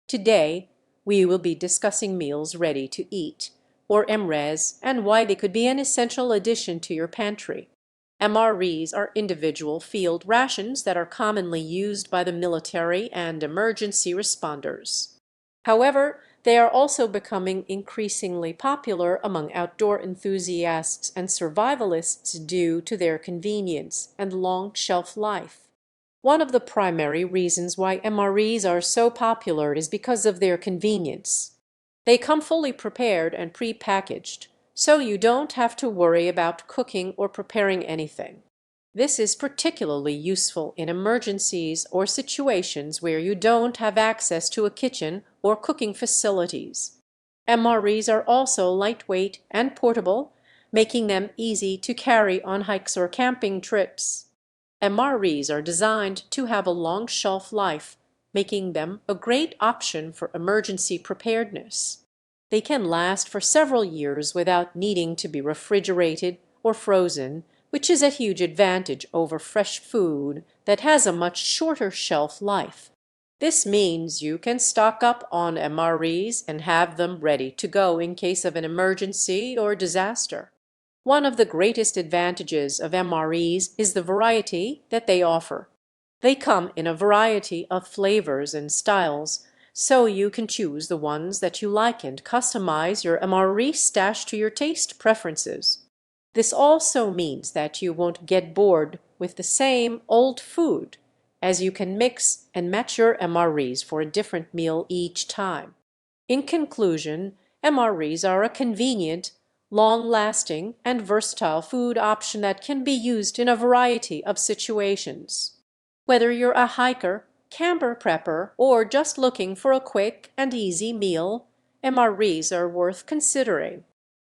Today, we will be discussing meals ready to eat, or MREs, and why they could be an essential addition to your pantry. MREs are individual field rations that are commonly used by the military and emergency responders. However, they are also becoming increasingly popular among outdoor enthusiasts and survivalists due to their convenience and long shelf life. One of the primary reasons why MREs are so popular is because of their convenience. They come fully prepared and pre-packaged, so you don't have to worry about cooking or preparing anything. This is particularly useful in emergencies or situations where you don't have access to a kitchen or cooking facilities. MREs are also lightweight and portable, making them easy to carry on hikes or camping trips. MREs are designed to have a long shelf life, making them a great option for emergency preparedness. They can last for several years without needing to be refrigerated or frozen, which is a huge advantage over fresh food that has a much shorter shelf life. This means you can stock up on MREs and have them ready to go in case of an emergency or disaster. One of the greatest advantages of MREs is the variety that they offer. They come in a variety of flavors and styles, so you can choose the ones that you like and customize your MRE stash to your taste preferences. This also means that you won't get bored with the same old food, as you can mix and match your MREs for a different meal each time. In conclusion, MREs are a convenient, long-lasting, and versatile food option that can be used in a variety of situations. Whether you're a hiker, camper prepper, or just looking for a quick and easy meal, MREs are worth considering.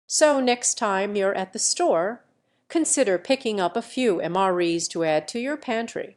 So next time you're at the store, consider picking up a few MREs to add to your pantry.